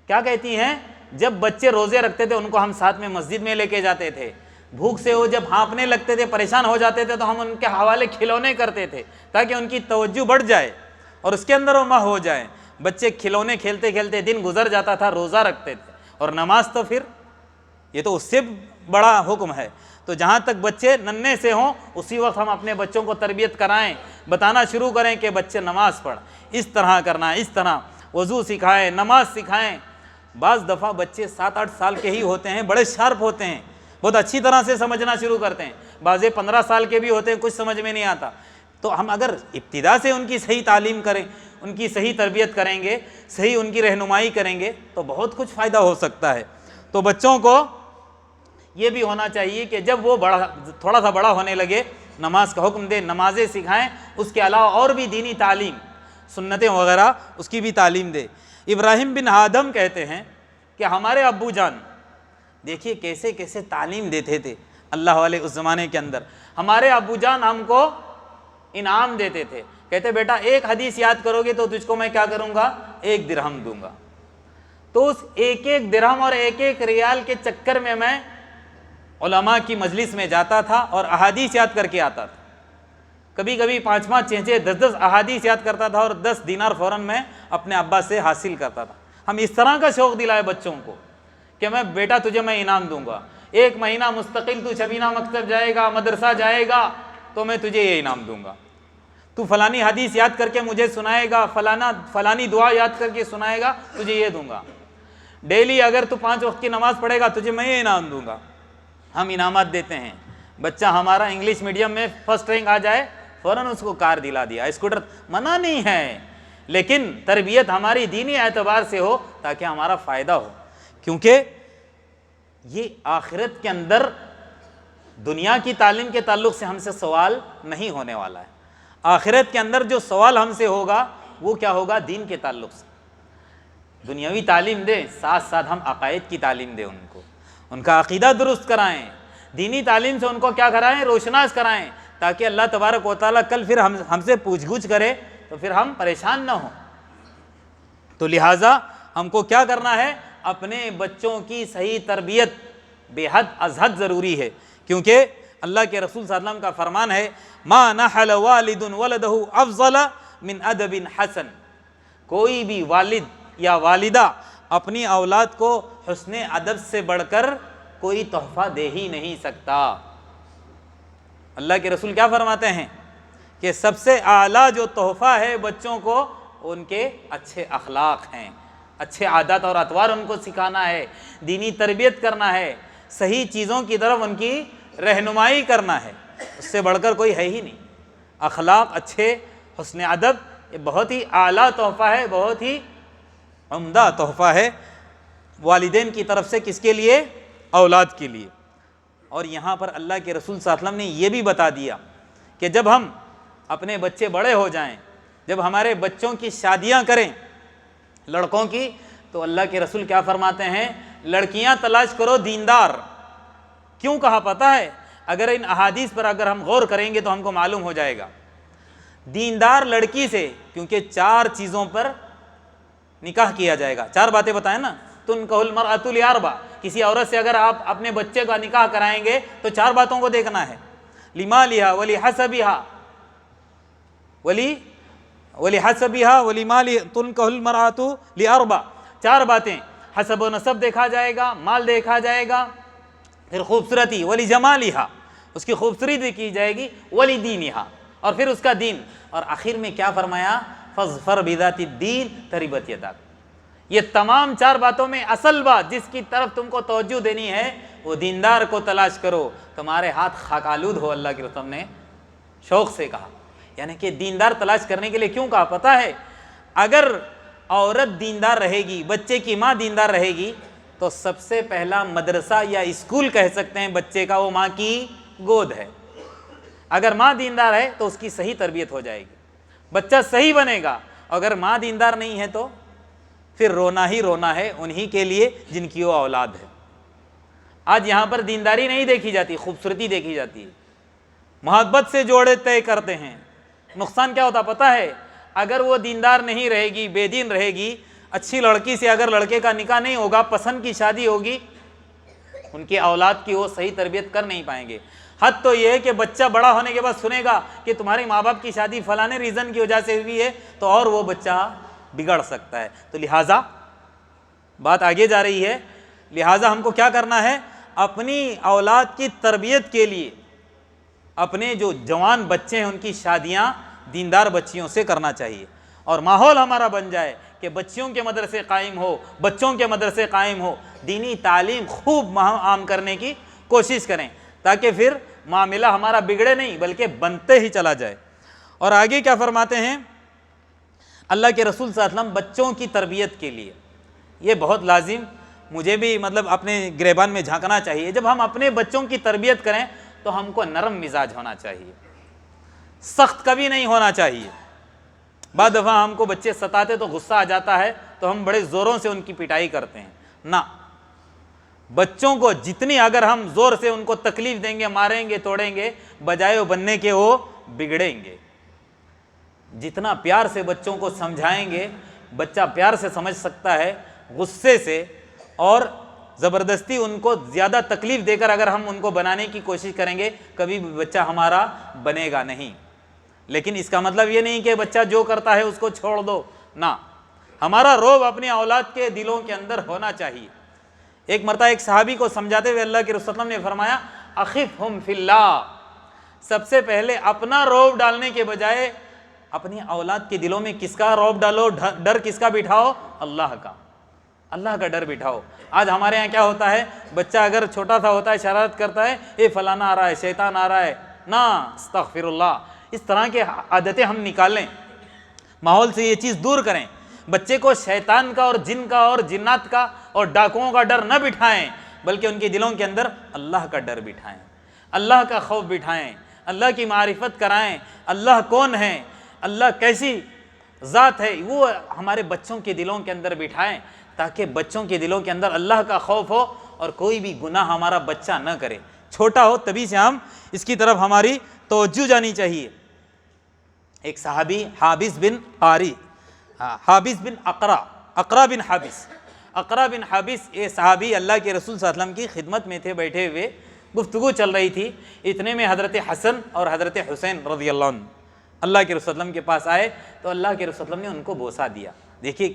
کیا کہتی ہیں، جب بچے روزے رکھتے تھے ان کو ہم ساتھ میں مسجد میں لے کے جاتے تھے، بھوک سے وہ جب ہانپنے لگتے تھے، پریشان ہو جاتے تھے، تو ہم ان کے حوالے کھلونے کرتے تھے تاکہ ان کی توجہ بڑھ جائے اور اس کے اندر وہ ماہ ہو جائے۔ بچے کھلونے کھیلتے کھیلتے دن گزر جاتا تھا، روزہ رکھتے تھے، اور نماز تو پھر یہ تو اس سے بڑا حکم ہے۔ تو جہاں تک بچے ننھے سے ہوں اسی وقت ہم اپنے بچوں کو تربیت کرائیں، بتانا شروع کریں کہ بچے نماز پڑھ، اس طرح کرنا، اس طرح وضو سکھائیں، نماز سکھائیں۔ بعض دفعہ بچے 7-8 سال کے ہی ہوتے ہیں، بڑے شارپ ہوتے ہیں، بہت اچھی طرح سے سمجھنا شروع کرتے ہیں، بعضے 15 سال کے بھی ہوتے ہیں، کچھ سمجھ میں نہیں آتا۔ تو ہم اگر ابتدا سے ان کی صحیح تعلیم کریں، ان کی صحیح تربیت کریں گے، صحیح ان کی رہنمائی کریں گے تو بہت کچھ فائدہ ہو سکتا ہے۔ تو بچوں کو یہ بھی ہونا چاہیے کہ جب وہ تھوڑا سا بڑا ہونے لگے، نماز کا حکم دیں، نمازیں سکھائیں، اس کے علاوہ اور بھی دینی تعلیم، سنتیں وغیرہ، اس کی بھی تعلیم دے۔ ابراہیم بن آدم کہتے ہیں کہ ہمارے ابو جان دیکھیے کیسے کیسے تعلیم دیتے تھے اللہ والے اس زمانے کے اندر۔ ہمارے ابو جان ہم کو انعام دیتے تھے، کہتے بیٹا ایک حدیث یاد کرو گے تو تجھ کو میں کیا کروں گا، 1 درہم دوں گا۔ تو اس 1 درہم اور 1 ریال کے چکر میں میں علماء کی مجلس میں جاتا تھا اور احادیث یاد کر کے آتا تھا۔ کبھی کبھی 5 6 10 احادیث یاد کرتا تھا اور 10 دینار فوراً میں اپنے ابا سے حاصل کرتا تھا۔ ہم اس طرح کا شوق دلائے بچوں کو کہ میں بیٹا تجھے میں انعام دوں گا، 1 مہینہ مستقل تو شبینہ مکتب جائے گا، مدرسہ جائے گا تو میں تجھے یہ انعام دوں گا، تو فلانی حدیث یاد کر کے مجھے سنائے گا، فلانی دعا یاد کر کے سنائے گا، تجھے یہ دوں گا، ڈیلی اگر تو 5 وقت کی نماز پڑھے گا تجھے میں یہ انعام دوں گا۔ ہم انعامات دیتے ہیں۔ بچہ ہمارا انگلش میڈیم میں فرسٹ رینک آ جائے فوراً اس کو کار دلا دیا، اسکوٹر، منع نہیں ہے، لیکن تربیت ہماری دینی اعتبار سے ہو تاکہ ہمارا فائدہ ہو، کیونکہ یہ آخرت کے اندر دنیا کی تعلیم کے تعلق سے ہم سے سوال نہیں ہونے والا ہے۔ آخرت کے اندر جو سوال ہم سے ہوگا وہ کیا ہوگا، دین کے تعلق سے۔ دنیاوی تعلیم دیں، ساتھ ساتھ ہم عقائد کی تعلیم دیں، ان کو ان کا عقیدہ درست کرائیں، دینی تعلیم سے ان کو کیا کرائیں، روشناس کرائیں، تاکہ اللہ تبارک و تعالیٰ کل پھر ہم سے پوچھ گچھ کرے تو پھر ہم پریشان نہ ہوں۔ تو لہٰذا ہم کو کیا کرنا ہے، اپنے بچوں کی صحیح تربیت بے حد از حد ضروری ہے، کیونکہ اللہ کے رسول صلی اللہ علیہ وسلم کا فرمان ہے ما نحل والد ولدہ افضل من ادب حسن، کوئی بھی والد یا والدہ اپنی اولاد کو حسن ادب سے بڑھ کر کوئی تحفہ دے ہی نہیں سکتا۔ اللہ کے رسول کیا فرماتے ہیں کہ سب سے اعلیٰ جو تحفہ ہے بچوں کو ان کے اچھے اخلاق ہیں، اچھے عادات اور اطوار ان کو سکھانا ہے، دینی تربیت کرنا ہے، صحیح چیزوں کی طرف ان کی رہنمائی کرنا ہے، اس سے بڑھ کر کوئی ہے ہی نہیں۔ اخلاق اچھے، حسن ادب، یہ بہت ہی اعلیٰ تحفہ ہے، بہت ہی عمدہ تحفہ ہے والدین کی طرف سے، کس کے لیے، اولاد کے لیے۔ اور یہاں پر اللہ کے رسول صلی اللہ علیہ وسلم نے یہ بھی بتا دیا کہ جب ہم اپنے بچے بڑے ہو جائیں، جب ہمارے بچوں کی شادیاں کریں لڑکوں کی، تو اللہ کے رسول کیا فرماتے ہیں، لڑکیاں تلاش کرو دیندار۔ کیوں کہا پتہ ہے؟ اگر ان احادیث پر اگر ہم غور کریں گے تو ہم کو معلوم ہو جائے گا، دیندار لڑکی سے، کیونکہ 4 چیزوں پر نکاح کیا جائے گا، 4 باتیں بتائیں نا، تنکح المرأۃ لأربع، کسی عورت سے اگر آپ اپنے بچے کا نکاح کرائیں گے تو 4 باتوں کو دیکھنا ہے، لمالها ولحسبها ولحسبها ولمالها، تنکح المرأۃ لأربع، 4 باتیں، حسب و نسب دیکھا جائے گا، مال دیکھا جائے گا، پھر خوبصورتی، ولجمالها، اس کی خوبصورتی دیکھی جائے گی، ولدینها، اور پھر اس کا دین، اور آخر میں کیا فرمایا، فاظفر بذات الدین تربت یداک۔ یہ تمام 4 باتوں میں اصل بات جس کی طرف تم کو توجہ دینی ہے وہ دیندار کو تلاش کرو، تمہارے ہاتھ خاک آلود ہو، اللہ کے رسول نے شوق سے کہا۔ یعنی کہ دیندار تلاش کرنے کے لیے کیوں کہا پتہ ہے؟ اگر عورت دیندار رہے گی، بچے کی ماں دیندار رہے گی، تو سب سے پہلا مدرسہ یا اسکول کہہ سکتے ہیں بچے کا، وہ ماں کی گود ہے۔ اگر ماں دیندار ہے تو اس کی صحیح تربیت ہو جائے گی، بچہ صحیح بنے گا۔ اگر ماں دیندار نہیں ہے تو پھر رونا ہی رونا ہے انہی کے لیے جن کی وہ اولاد ہے۔ آج یہاں پر دینداری نہیں دیکھی جاتی، خوبصورتی دیکھی جاتی ہے، محبت سے جوڑے طے کرتے ہیں۔ نقصان کیا ہوتا پتہ ہے؟ اگر وہ دیندار نہیں رہے گی، بے دین رہے گی، اچھی لڑکی سے اگر لڑکے کا نکاح نہیں ہوگا، پسند کی شادی ہوگی، ان کی اولاد کی وہ صحیح تربیت کر نہیں پائیں گے۔ حد تو یہ ہے کہ بچہ بڑا ہونے کے بعد سنے گا کہ تمہارے ماں باپ کی شادی فلانے ریزن کی وجہ سے ہوئی ہے، تو اور وہ بچہ بگڑ سکتا ہے۔ تو لہٰذا بات آگے جا رہی ہے، لہٰذا ہم کو کیا کرنا ہے، اپنی اولاد کی تربیت کے لیے اپنے جو جوان بچے ہیں ان کی شادیاں دیندار بچیوں سے کرنا چاہیے، اور ماحول ہمارا بن جائے کہ بچیوں کے مدرسے قائم ہو، بچوں کے مدرسے قائم ہو، دینی تعلیم خوب عام کرنے کی کوشش کریں، تاکہ پھر معاملہ ہمارا بگڑے نہیں بلکہ بنتے ہی چلا جائے۔ اور آگے کیا فرماتے ہیں اللہ کے رسول صلی اللہ علیہ وسلم بچوں کی تربیت کے لیے، یہ بہت لازم مجھے بھی اپنے گریبان میں جھانکنا چاہیے، جب ہم اپنے بچوں کی تربیت کریں تو ہم کو نرم مزاج ہونا چاہیے، سخت کبھی نہیں ہونا چاہیے۔ بعض دفعہ ہم کو بچے ستاتے تو غصہ آ جاتا ہے تو ہم بڑے زوروں سے ان کی پٹائی کرتے ہیں، نہ، بچوں کو جتنی اگر ہم زور سے ان کو تکلیف دیں گے، ماریں گے، توڑیں گے، بجائے وہ بننے کے وہ بگڑیں گے۔ جتنا پیار سے بچوں کو سمجھائیں گے، بچہ پیار سے سمجھ سکتا ہے، غصے سے اور زبردستی ان کو زیادہ تکلیف دے کر اگر ہم ان کو بنانے کی کوشش کریں گے، کبھی بھی بچہ ہمارا بنے گا نہیں۔ لیکن اس کا مطلب یہ نہیں کہ بچہ جو کرتا ہے اس کو چھوڑ دو، نہ، ہمارا رعب اپنی اولاد کے دلوں کے اندر ہونا چاہیے۔ ایک مرتبہ ایک صحابی کو سمجھاتے ہوئے اللہ کے رسول صلی اللہ علیہ وسلم نے فرمایا اخفہم فی اللہ، سب سے پہلے اپنا رعب ڈالنے کے بجائے اپنی اولاد کے دلوں میں کس کا رعب ڈالو، ڈر کس کا بٹھاؤ؟ اللہ کا، اللہ کا ڈر بٹھاؤ۔ آج ہمارے یہاں کیا ہوتا ہے، بچہ اگر چھوٹا سا ہوتا ہے، شرارت کرتا ہے، اے فلانا آ رہا ہے، شیطان آ رہا ہے، نہ، استغفر اللہ، اس طرح کے عادتیں ہم نکالیں، ماحول سے یہ چیز دور کریں۔ بچے کو شیطان کا اور جن کا اور جنات کا اور ڈاکوؤں کا ڈر نہ بٹھائیں، بلکہ ان کے دلوں کے اندر اللہ کا ڈر بٹھائیں، اللہ کا خوف بٹھائیں، اللہ کی معرفت کرائیں، اللہ کون ہے، اللہ کیسی ذات ہے، وہ ہمارے بچوں کے دلوں کے اندر بٹھائیں، تاکہ بچوں کے دلوں کے اندر اللہ کا خوف ہو اور کوئی بھی گناہ ہمارا بچہ نہ کرے۔ چھوٹا ہو تبھی سے ہم اس کی طرف ہماری توجہ جانی چاہیے۔ ایک صحابی حابس بن اقرا بن حابس، یہ صحابی اللہ کے رسول صلی اللہ علیہ وسلم کی خدمت میں تھے، بیٹھے ہوئے گفتگو چل رہی تھی، اتنے میں حضرت حسن اور حضرت حسین رضی اللہ عنہ اللہ کے رسول صلی اللہ علیہ وسلم کے پاس آئے، تو اللہ کے رسول صلی اللہ علیہ وسلم نے ان کو بوسہ دیا۔ دیکھیے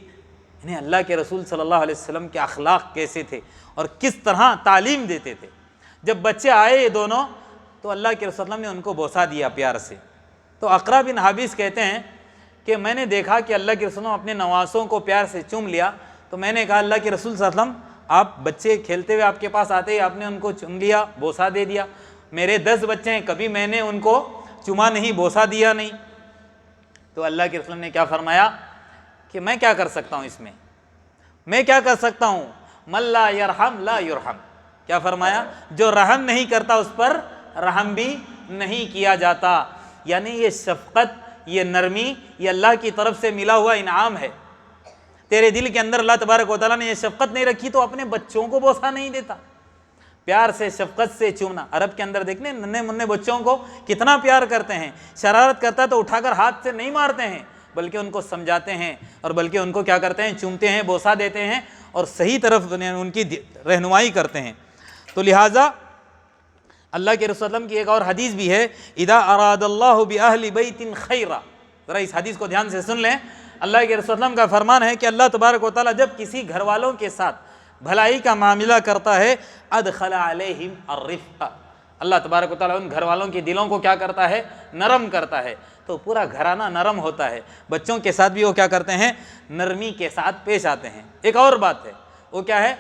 انہیں اللہ کے رسول صلی اللہ علیہ وسلم کے اخلاق کیسے تھے اور کس طرح تعلیم دیتے تھے۔ جب بچے آئے یہ دونوں، تو اللہ کے رسول صلی اللہ علیہ وسلم نے ان کو بوسہ دیا پیار سے۔ تو اقرا بن حابس کہتے ہیں کہ میں نے دیکھا کہ اللہ کے رسول صلی اللہ علیہ وسلم اپنے نواسوں کو پیار سے چوم لیا، تو میں نے کہا اللہ کے رسول صلی اللہ علیہ وسلم، آپ بچے کھیلتے ہوئے آپ کے پاس آتے ہی آپ نے ان کو چوم لیا، بوسہ دے دیا، میرے 10 بچے ہیں، کبھی میں نے ان کو چوما نہیں، بوسہ دیا نہیں۔ تو اللہ کے رسول نے کیا فرمایا کہ میں کیا کر سکتا ہوں اس میں کیا کر سکتا ہوں؟ من لا یرحم لا یرحم، کیا فرمایا؟ جو رحم نہیں کرتا اس پر رحم بھی نہیں کیا جاتا۔ یعنی یہ شفقت، یہ نرمی، یہ اللہ کی طرف سے ملا ہوا انعام ہے۔ تیرے دل کے اندر اللہ تبارک و تعالیٰ نے یہ شفقت نہیں رکھی تو اپنے بچوں کو بوسہ نہیں دیتا، پیار سے شفقت سے چومنا۔ عرب کے اندر دیکھنے ننھے منھے بچوں کو کتنا پیار کرتے ہیں، شرارت کرتا ہے تو اٹھا کر ہاتھ سے نہیں مارتے ہیں، بلکہ ان کو سمجھاتے ہیں اور بلکہ ان کو کیا کرتے ہیں، چومتے ہیں، بوسہ دیتے ہیں اور صحیح طرف ان کی رہنمائی کرتے ہیں۔ تو لہٰذا اللہ کے رسول صلی اللہ علیہ وسلم کی ایک اور حدیث بھی ہے، اذا اراد اللہ باہل بیت خیرا، ذرا اس حدیث کو دھیان سے سن لیں۔ اللہ کے رسول صلی اللہ علیہ وسلم کا فرمان ہے کہ اللہ تبارک و تعالیٰ جب کسی گھر والوں کے ساتھ بھلائی کا معاملہ کرتا ہے، ادخل علیہم الرفق، اللہ تبارک و تعالیٰ ان گھر والوں کے دلوں کو کیا کرتا ہے، نرم کرتا ہے، تو پورا گھرانہ نرم ہوتا ہے۔ بچوں کے ساتھ بھی وہ کیا کرتے ہیں، نرمی کے ساتھ پیش آتے ہیں۔ ایک اور بات ہے، وہ کیا ہے،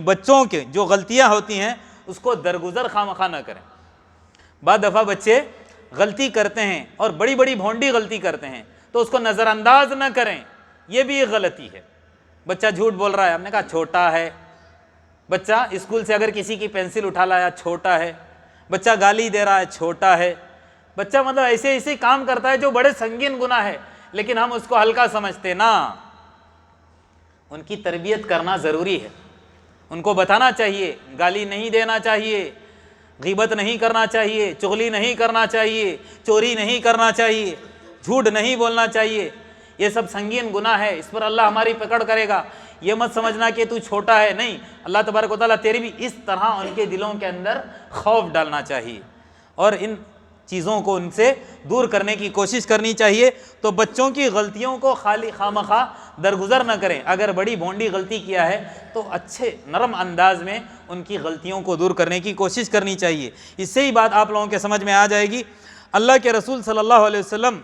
بچوں کے جو غلطیاں ہوتی ہیں اس کو درگزر خواہ نہ کریں۔ بعض دفعہ بچے غلطی کرتے ہیں اور بڑی بڑی بھونڈی غلطی کرتے ہیں، تو اس کو نظر انداز نہ کریں، یہ بھی ایک غلطی ہے۔ بچہ جھوٹ بول رہا ہے، ہم نے کہا چھوٹا ہے۔ بچہ اسکول سے اگر کسی کی پینسل اٹھا لایا، چھوٹا ہے۔ بچہ گالی دے رہا ہے، چھوٹا ہے۔ بچہ مطلب ایسے کام کرتا ہے جو بڑے سنگین گناہ ہے، لیکن ہم اس کو ہلکا سمجھتے نا۔ ان کی تربیت کرنا ضروری ہے، ان کو بتانا چاہیے، گالی نہیں دینا چاہیے، غیبت نہیں کرنا چاہیے، چغلی نہیں کرنا چاہیے، چوری نہیں کرنا چاہیے، جھوٹ نہیں بولنا چاہیے، یہ سب سنگین گناہ ہے، اس پر اللہ ہماری پکڑ کرے گا۔ یہ مت سمجھنا کہ تو چھوٹا ہے، نہیں، اللہ تبارک و تعالیٰ تیری بھی اس طرح ان کے دلوں کے اندر خوف ڈالنا چاہیے اور ان چیزوں کو ان سے دور کرنے کی کوشش کرنی چاہیے۔ تو بچوں کی غلطیوں کو خالی خواہ درگزر نہ کریں، اگر بڑی بھونڈی غلطی کیا ہے تو اچھے نرم انداز میں ان کی غلطیوں کو دور کرنے کی کوشش کرنی چاہیے۔ اس سے ہی بات آپ لوگوں کے سمجھ میں آ جائے گی۔ اللہ کے رسول صلی اللہ علیہ وسلم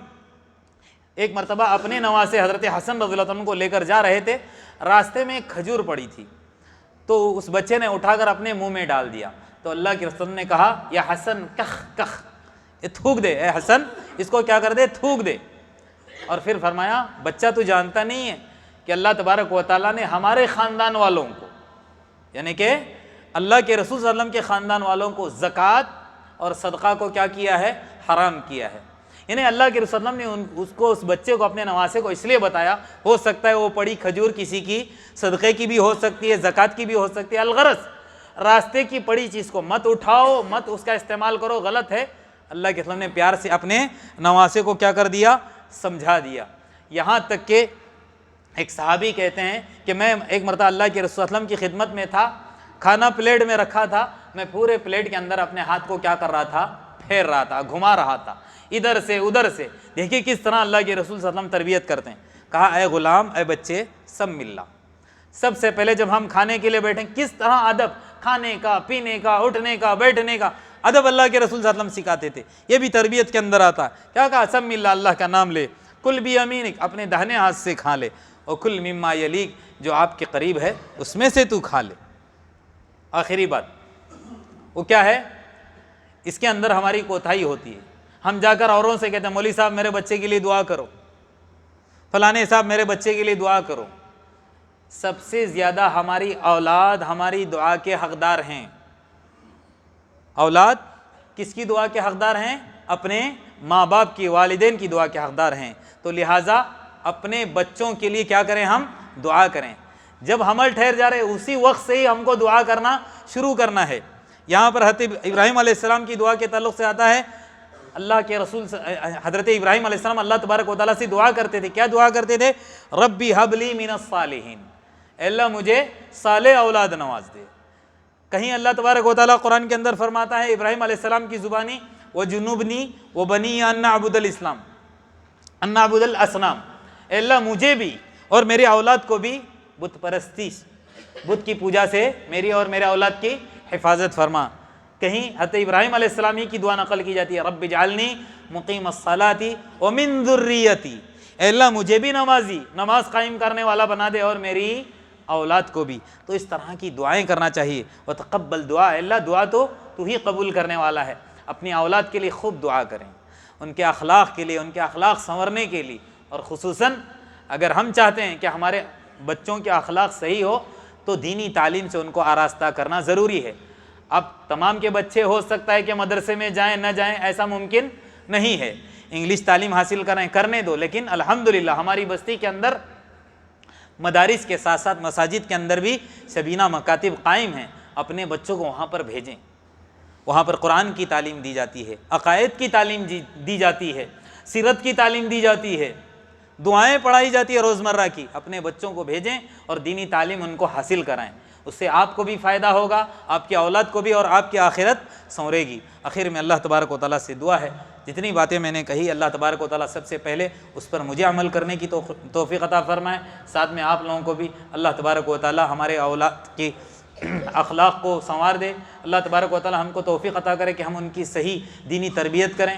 ایک مرتبہ اپنے نواسے حضرت حسن رضی اللہ عنہ کو لے کر جا رہے تھے، راستے میں ایک کھجور پڑی تھی، تو اس بچے نے اٹھا کر اپنے منہ میں ڈال دیا، تو اللہ کے رسول نے کہا یا حسن کخ کخ، یہ تھوک دے، اے حسن اس کو کیا کر دے، تھوک دے۔ اور پھر فرمایا بچہ تو جانتا نہیں ہے کہ اللہ تبارک و تعالیٰ نے ہمارے خاندان والوں کو، یعنی کہ اللہ کے رسول صلی اللہ علیہ وسلم کے خاندان والوں کو زکوٰۃ اور صدقہ کو کیا کیا ہے، حرام کیا ہے۔ یعنی اللہ کے رسول اللہ نے اس بچے کو، اپنے نواسے کو اس لیے بتایا، ہو سکتا ہے وہ پڑی کھجور کسی کی صدقے کی بھی ہو سکتی ہے، زکوٰۃ کی بھی ہو سکتی ہے، الغرض راستے کی پڑی چیز کو مت اٹھاؤ، مت اس کا استعمال کرو، غلط ہے۔ اللہ کے رسول نے پیار سے اپنے نواسے کو کیا کر دیا؟ سمجھا دیا۔ یہاں تک کہ ایک صحابی کہتے ہیں کہ میں ایک مرتبہ اللہ کے رسول صلی اللہ علیہ وسلم کی خدمت میں تھا، کھانا پلیٹ میں رکھا تھا، میں پورے پلیٹ کے اندر اپنے ہاتھ کو کیا کر رہا تھا؟ پھیر رہا تھا، گھما رہا تھا ادھر سے ادھر سے۔ دیکھیے کس طرح اللہ کے رسول صلی اللہ علیہ وسلم تربیت کرتے ہیں۔ کہا اے غلام، اے بچے، سب ملنا۔ سب سے پہلے جب ہم کھانے کے لیے بیٹھیں، کس طرح ادب، کھانے کا، پینے کا، اٹھنے کا، بیٹھنے کا ادب اللہ کے رسول صلی اللہ علیہ وسلم سکھاتے تھے۔ یہ بھی تربیت کے اندر آتا ہے۔ کیا کہا؟ سب ملنا، اللہ کا نام لے، کل بیمینک، اپنے داہنے ہاتھ سے کھا لے، اور کل مما یلیک، جو آپ کے قریب ہے اس میں سے تو کھا لے۔ آخری بات وہ کیا ہے؟ اس کے اندر ہماری کوتاہی ہوتی ہے۔ ہم جا کر اوروں سے کہتے ہیں مولوی صاحب میرے بچے کے لیے دعا کرو، فلانے صاحب میرے بچے کے لیے دعا کرو۔ سب سے زیادہ ہماری اولاد ہماری دعا کے حقدار ہیں۔ اولاد کس کی دعا کے حقدار ہیں؟ اپنے ماں باپ کی، والدین کی دعا کے حقدار ہیں۔ تو لہٰذا اپنے بچوں کے لیے کیا کریں؟ ہم دعا کریں۔ جب حمل ٹھہر جا رہے اسی وقت سے ہی ہم کو دعا کرنا شروع کرنا ہے۔ یہاں پر حضرت ابراہیم علیہ السلام کی دعا کے تعلق سے آتا ہے، اللہ کے رسول حضرت ابراہیم علیہ السلام اللہ تبارک و تعالیٰ سے دعا کرتے تھے۔ کیا دعا کرتے تھے؟ ربی حب لی من الصالحین، اے اللہ مجھے صالح اولاد نواز دے۔ کہیں اللہ تبارک و تعالیٰ قرآن کے اندر فرماتا ہے ابراہیم علیہ السلام کی زبانی، وَجُنُوبْنِی وَبَنِیَّ أَن نَعْبُدَ الْأَصْنَامَ، اے اللہ مجھے بھی اور میرے اولاد کو بھی بت پرستی، بت کی پوجا سے میری اور میرے اولاد کی حفاظت فرما۔ کہیں حضرت ابراہیم علیہ السلام کی دعا نقل کی جاتی ہے، رب اجعلنی مقیم الصلاۃ ومن ذریتی، اے اللہ مجھے بھی نمازی، نماز قائم کرنے والا بنا دے اور میری اولاد کو بھی۔ تو اس طرح کی دعائیں کرنا چاہیے۔ وتقبل دعا، اے اللہ دعا تو ہی قبول کرنے والا ہے۔ اپنی اولاد کے لیے خوب دعا کریں، ان کے اخلاق کے لیے، ان کے اخلاق سنورنے کے لیے، اور خصوصاً اگر ہم چاہتے ہیں کہ ہمارے بچوں کے اخلاق صحیح ہو تو دینی تعلیم سے ان کو آراستہ کرنا ضروری ہے۔ اب تمام کے بچے ہو سکتا ہے کہ مدرسے میں جائیں نہ جائیں، ایسا ممکن نہیں ہے۔ انگلش تعلیم حاصل کرنے دو، لیکن الحمدللہ ہماری بستی کے اندر مدارس کے ساتھ ساتھ مساجد کے اندر بھی شبینہ مکاتب قائم ہیں۔ اپنے بچوں کو وہاں پر بھیجیں، وہاں پر قرآن کی تعلیم دی جاتی ہے، عقائد کی تعلیم دی جاتی ہے، سیرت کی تعلیم دی جاتی ہے، دعائیں پڑھائی جاتی ہے روزمرہ کی۔ اپنے بچوں کو بھیجیں اور دینی تعلیم ان کو حاصل کرائیں، اس سے آپ کو بھی فائدہ ہوگا، آپ کی اولاد کو بھی، اور آپ کی آخرت سنورے گی۔ آخر میں اللہ تبارک و تعالیٰ سے دعا ہے، جتنی باتیں میں نے کہی اللہ تبارک و تعالیٰ سب سے پہلے اس پر مجھے عمل کرنے کی توفیق عطا فرمائے، ساتھ میں آپ لوگوں کو بھی اللہ تبارک و تعالیٰ ہمارے اولاد کی اخلاق کو سنوار دے۔ اللہ تبارک و تعالیٰ ہم کو توفیق عطا کرے کہ ہم ان کی صحیح دینی تربیت کریں۔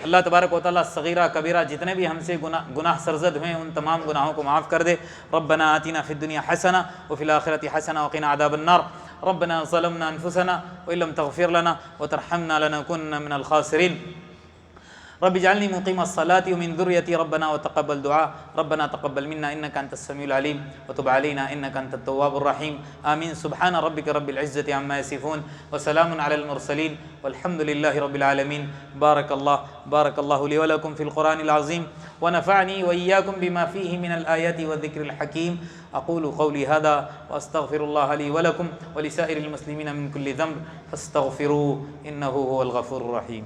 اللہ تبارک و تعالیٰ صغیرہ کبیرہ جتنے بھی ہم سے گناہ سرزد ہوئے ان تمام گناہوں کو معاف کر دے۔ ربنا آتنا فی الدنیا حسنہ وفی الآخرۃ حسنہ وقنا عذاب النار۔ ربنا ظلمنا انفسنا وان لم تغفر لنا وترحمنا لنكونن من الخاسرین۔ رب اجعلني مقيم الصلاة ومن ذريتي ربنا وتقبل دعاء ربنا تقبل منا إنك أنت السميع العليم وتب علينا إنك أنت التواب الرحيم آمين سبحان ربك رب العزة عما يصفون وسلام على المرسلين والحمد لله رب العالمين بارك الله لي ولكم في القرآن العظيم ونفعني وإياكم بما فيه من الآيات والذكر الحكيم أقول قولي هذا وأستغفر الله لي ولكم ولسائر المسلمين من كل ذنب فاستغفروه إنه هو الغفور الرحيم